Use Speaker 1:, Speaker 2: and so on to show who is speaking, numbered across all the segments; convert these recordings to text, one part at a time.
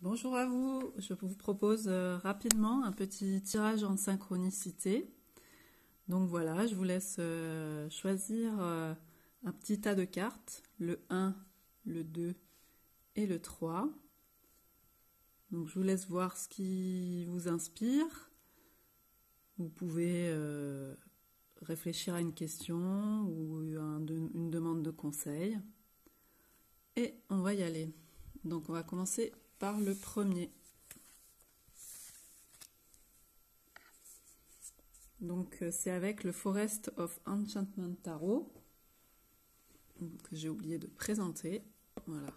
Speaker 1: Bonjour à vous, je vous propose rapidement un petit tirage en synchronicité. Donc voilà, je vous laisse choisir un petit tas de cartes, le 1, le 2 et le 3. Donc je vous laisse voir ce qui vous inspire. Vous pouvez réfléchir à une question ou une demande de conseil. Et on va y aller. Donc on va commencer par le premier. Donc c'est avec le Forest of Enchantment Tarot que j'ai oublié de présenter. Voilà.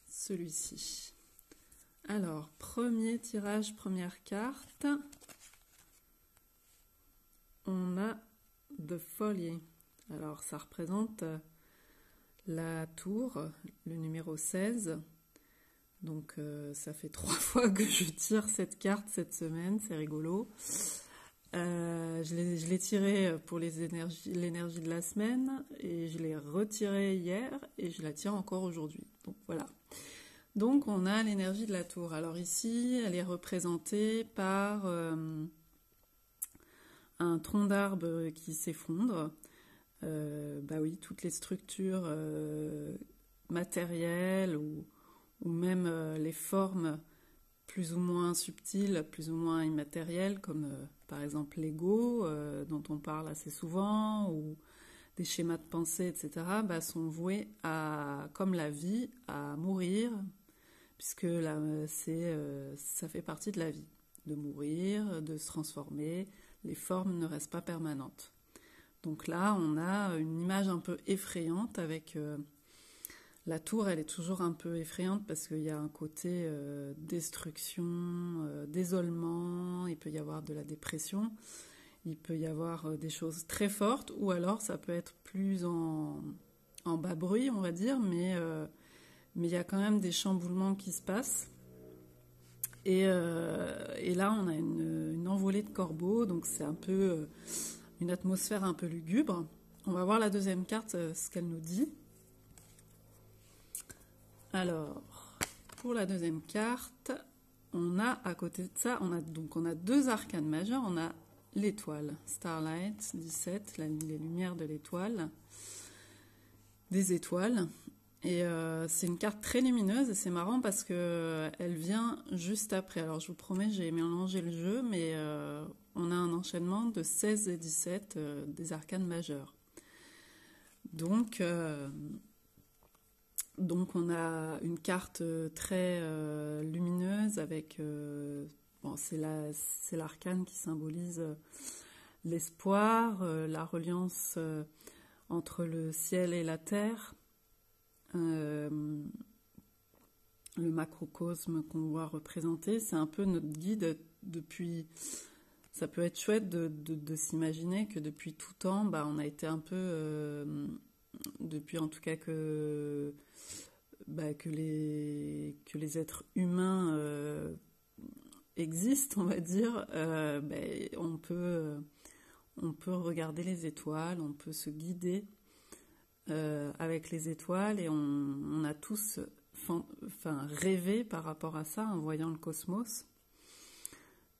Speaker 1: Celui-ci. Alors, premier tirage, première carte. On a The Folly. Alors ça représente la tour, le numéro 16. Donc ça fait 3 fois que je tire cette carte cette semaine, c'est rigolo. Je l'ai tirée pour l'énergie de la semaine et je l'ai retirée hier et je la tire encore aujourd'hui. Donc voilà. Donc on a l'énergie de la tour. Alors ici, elle est représentée par un tronc d'arbre qui s'effondre. Bah oui, toutes les structures matérielles ou même les formes plus ou moins subtiles, plus ou moins immatérielles, comme par exemple l'ego, dont on parle assez souvent, ou des schémas de pensée, etc., bah, sont voués à, comme la vie, à mourir, puisque là, ça fait partie de la vie, de mourir, de se transformer. Les formes ne restent pas permanentes. Donc là, on a une image un peu effrayante avec la tour. Elle est toujours un peu effrayante parce qu'il y a un côté destruction, désolement, il peut y avoir de la dépression, il peut y avoir des choses très fortes, ou alors ça peut être plus en bas bruit, on va dire, mais il y a quand même des chamboulements qui se passent. Et là, on a une envolée de corbeaux, donc c'est un peu une atmosphère un peu lugubre. On va voir la deuxième carte, ce qu'elle nous dit. Alors, pour la deuxième carte, on a à côté de ça, on a deux arcanes majeures. On a l'étoile, Starlight 17, les lumières de l'étoile, des étoiles. Et c'est une carte très lumineuse et c'est marrant parce que elle vient juste après. Alors je vous promets, j'ai mélangé le jeu, mais on a un enchaînement de 16 et 17 des arcanes majeures. Donc on a une carte très lumineuse avec... bon, c'est l'arcane qui symbolise l'espoir, la reliance entre le ciel et la terre. Le macrocosme qu'on voit représenter, c'est un peu notre guide depuis... Ça peut être chouette de s'imaginer que depuis tout temps, bah, on a été un peu... depuis en tout cas que les êtres humains existent, on va dire, on peut regarder les étoiles, on peut se guider avec les étoiles et on a tous rêvé par rapport à ça en voyant le cosmos.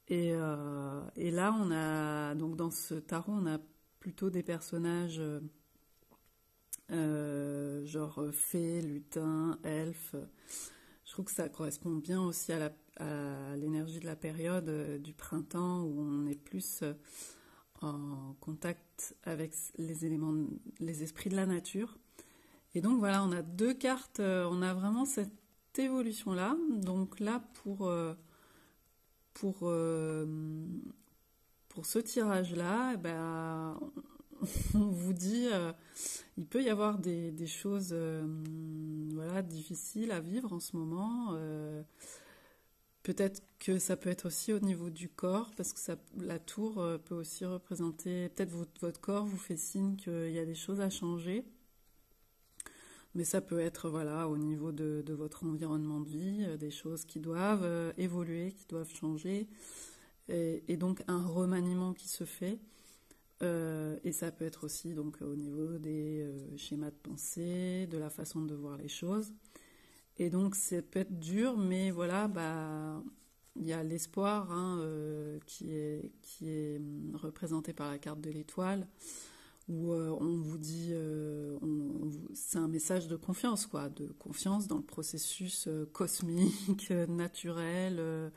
Speaker 1: Et là, on a donc dans ce tarot, on a plutôt des personnages genre fées, lutins, elfes. Je trouve que ça correspond bien aussi à l'énergie de la période du printemps où on est plus en contact avec les esprits de la nature. Et donc voilà, on a deux cartes, on a vraiment cette évolution-là. Donc là, pour ce tirage-là, on vous dit, il peut y avoir des choses voilà, difficiles à vivre en ce moment. Peut-être que ça peut être aussi au niveau du corps, parce que la tour peut aussi représenter, peut-être votre corps vous fait signe qu'il y a des choses à changer. Mais ça peut être voilà, au niveau de votre environnement de vie, des choses qui doivent évoluer, qui doivent changer. Et donc un remaniement qui se fait. Et ça peut être aussi donc, au niveau des schémas de pensée, de la façon de voir les choses. Et donc, ça peut être dur, mais voilà, bah, il y a l'espoir hein, qui est représenté par la carte de l'étoile, où on vous dit, c'est un message de confiance, quoi, de confiance dans le processus cosmique, naturel,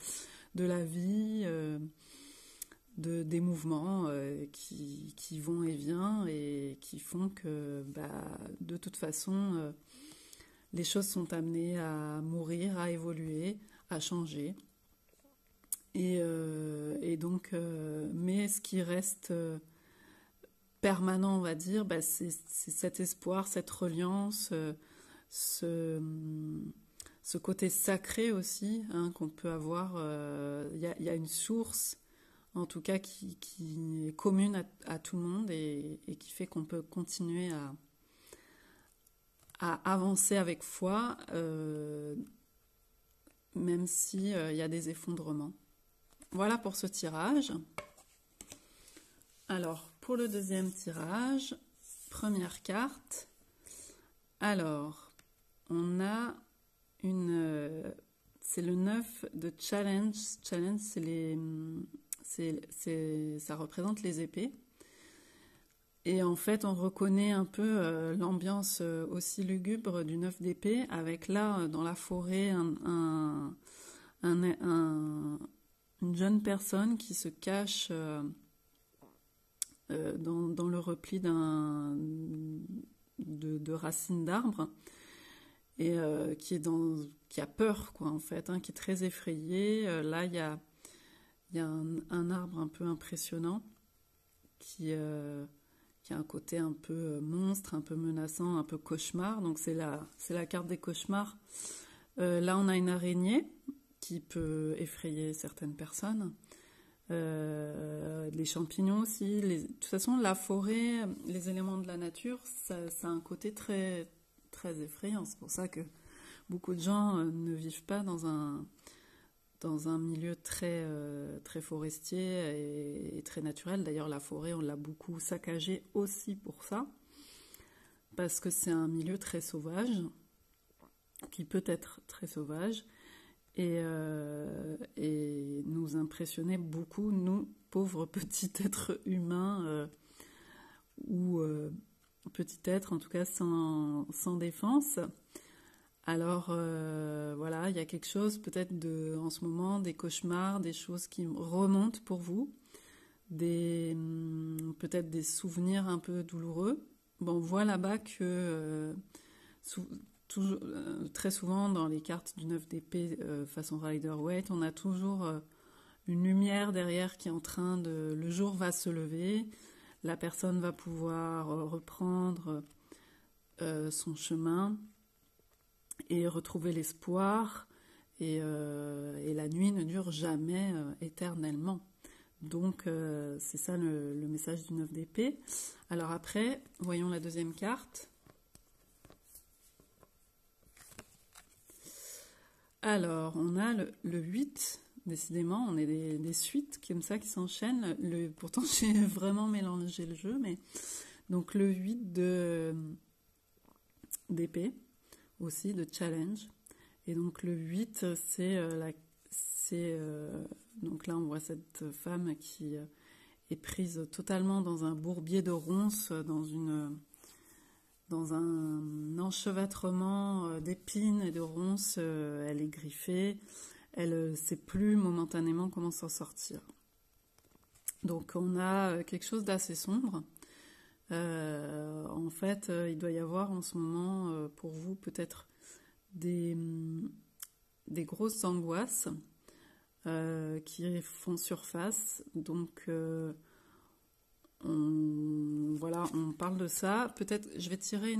Speaker 1: de la vie, des mouvements qui vont et viennent et qui font que, bah, de toute façon, les choses sont amenées à mourir, à évoluer, à changer. Et donc, mais ce qui reste permanent, on va dire, bah, c'est cet espoir, cette reliance, ce, ce côté sacré aussi hein, qu'on peut avoir. Il y a une source, en tout cas, qui est commune à tout le monde et qui fait qu'on peut continuer à avancer avec foi, même s'il y a des effondrements. Voilà pour ce tirage. Alors, pour le deuxième tirage, première carte. Alors, on a c'est le 9 de Challenge. Challenge, ça représente les épées. Et en fait, on reconnaît un peu l'ambiance aussi lugubre du 9 d'épée, avec là, dans la forêt, une jeune personne qui se cache dans le repli de racines d'arbres et qui a peur, quoi, en fait, hein, qui est très effrayée. Là, il y a un arbre un peu impressionnant qui a un côté un peu monstre, un peu menaçant, un peu cauchemar. Donc c'est la carte des cauchemars. Là, on a une araignée qui peut effrayer certaines personnes. Les champignons aussi. De toute façon, la forêt, les éléments de la nature, ça a un côté très, très effrayant. C'est pour ça que beaucoup de gens ne vivent pas dans un milieu très, très forestier et très naturel. D'ailleurs, la forêt, on l'a beaucoup saccagée aussi pour ça, parce que c'est un milieu très sauvage, qui peut être très sauvage, et nous impressionnait beaucoup, nous, pauvres petits êtres humains, ou petits êtres, en tout cas, sans défense. Alors voilà, il y a quelque chose peut-être en ce moment, des cauchemars, des choses qui remontent pour vous, peut-être des souvenirs un peu douloureux. Bon, on voit là-bas que très souvent dans les cartes du 9 d'épée façon Rider-Waite, on a toujours une lumière derrière qui est en train de... Le jour va se lever, la personne va pouvoir reprendre son chemin et retrouver l'espoir, et la nuit ne dure jamais éternellement. Donc c'est ça le message du 9 d'épée. Alors après, voyons la deuxième carte. Alors, on a le 8, décidément, on est des suites comme ça qui s'enchaînent. Pourtant, j'ai vraiment mélangé le jeu, mais... Donc le 8 d'épée, aussi de challenge. Et donc le 8, donc là on voit cette femme qui est prise totalement dans un bourbier de ronces, dans un enchevêtrement d'épines et de ronces. Elle est griffée, elle ne sait plus momentanément comment s'en sortir. Donc on a quelque chose d'assez sombre. En fait, il doit y avoir en ce moment pour vous peut-être des grosses angoisses qui font surface. Donc on parle de ça. Peut-être je vais tirer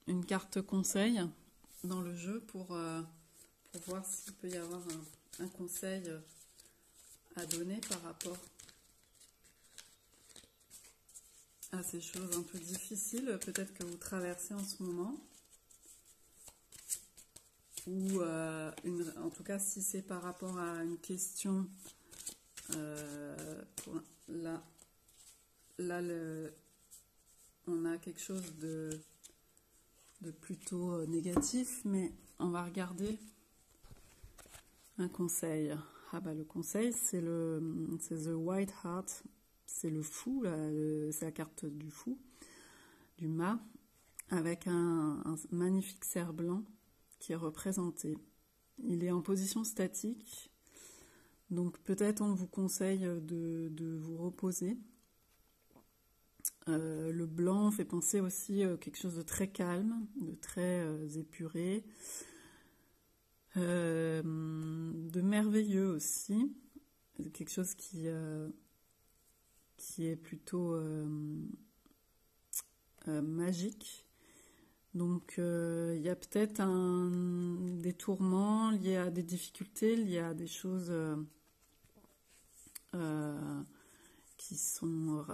Speaker 1: une carte conseil dans le jeu pour voir s'il peut y avoir un conseil à donner par rapport à ces choses un peu difficiles, peut-être que vous traversez en ce moment. Ou en tout cas, si c'est par rapport à une question, là on a quelque chose de plutôt négatif, mais on va regarder un conseil. Ah bah le conseil, c'est The White Heart, c'est le fou, c'est la carte du fou, du mât, avec un magnifique cerf blanc qui est représenté. Il est en position statique, donc peut-être on vous conseille de vous reposer. Le blanc fait penser aussi à quelque chose de très calme, de très épuré, de merveilleux aussi, quelque chose qui est plutôt magique. Donc il y a peut-être des tourments liés à des difficultés, liés à des choses qui sont,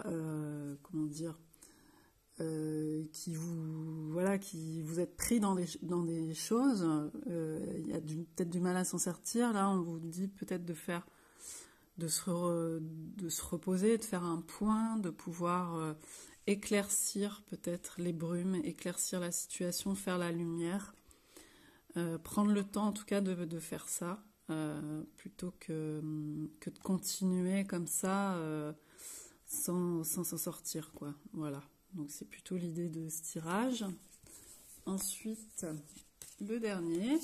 Speaker 1: comment dire, qui vous êtes pris dans des choses. Il y a peut-être du mal à s'en sortir. Là, on vous dit peut-être de se reposer, de faire un point, de pouvoir éclaircir peut-être les brumes, éclaircir la situation, faire la lumière, prendre le temps en tout cas de faire ça, plutôt que de continuer comme ça sans s'en sortir, quoi. Voilà, donc c'est plutôt l'idée de ce tirage. Ensuite, le dernier,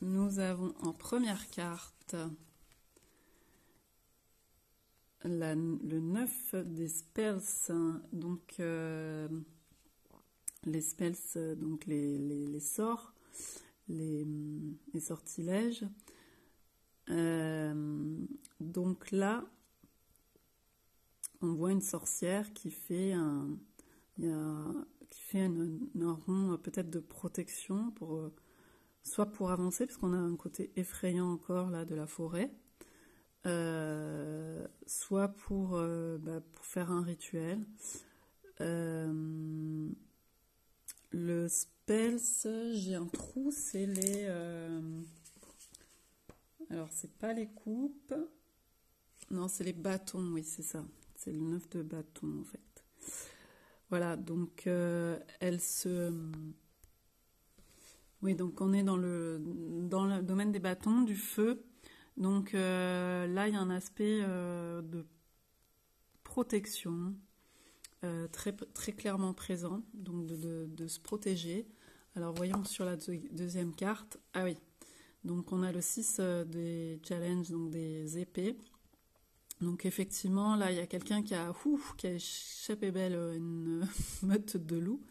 Speaker 1: nous avons en première carte le 9 des spells, donc les spells, donc les sorts, les sortilèges. Donc là, on voit une sorcière qui fait un rond peut-être de protection, soit pour avancer, parce qu'on a un côté effrayant encore là de la forêt, soit pour faire un rituel. Le spells, j'ai un trou, c'est les... alors, c'est pas les coupes. Non, c'est les bâtons, oui, c'est ça. C'est le 9 de bâton, en fait. Voilà, donc elle se... Oui, donc on est dans le domaine des bâtons, du feu. Donc là, il y a un aspect de protection très, très clairement présent, donc de se protéger. Alors voyons sur la deuxième carte. Ah oui, donc on a le 6 des challenges, donc des épées. Donc effectivement, là, il y a quelqu'un qui a échappé belle une meute de loups.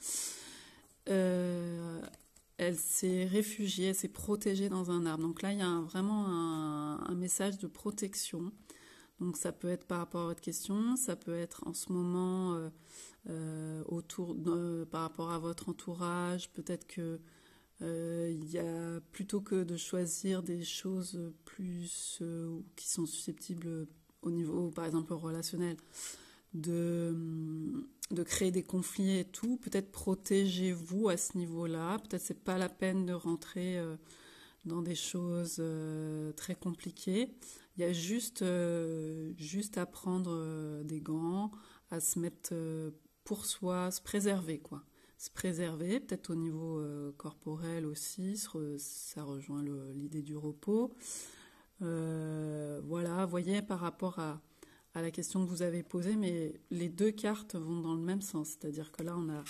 Speaker 1: Elle s'est réfugiée, elle s'est protégée dans un arbre. Donc là, il y a vraiment un message de protection. Donc ça peut être par rapport à votre question, ça peut être en ce moment par rapport à votre entourage. Peut-être que il y a, plutôt que de choisir des choses plus qui sont susceptibles au niveau, par exemple, relationnel, de créer des conflits et tout, peut-être protégez-vous à ce niveau-là. Peut-être c'est pas la peine de rentrer dans des choses très compliquées. Il y a juste à prendre des gants, à se mettre pour soi, se préserver, quoi. Se préserver, peut-être au niveau corporel aussi, ça rejoint l'idée du repos. Voilà, vous voyez, par rapport à la question que vous avez posée, mais les deux cartes vont dans le même sens, c'est-à-dire que là, on a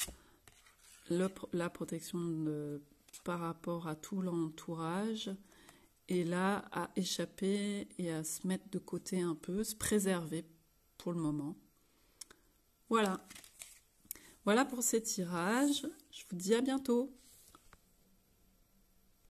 Speaker 1: la protection par rapport à tout l'entourage, et là, à échapper et à se mettre de côté un peu, se préserver pour le moment. Voilà. Voilà pour ces tirages. Je vous dis à bientôt.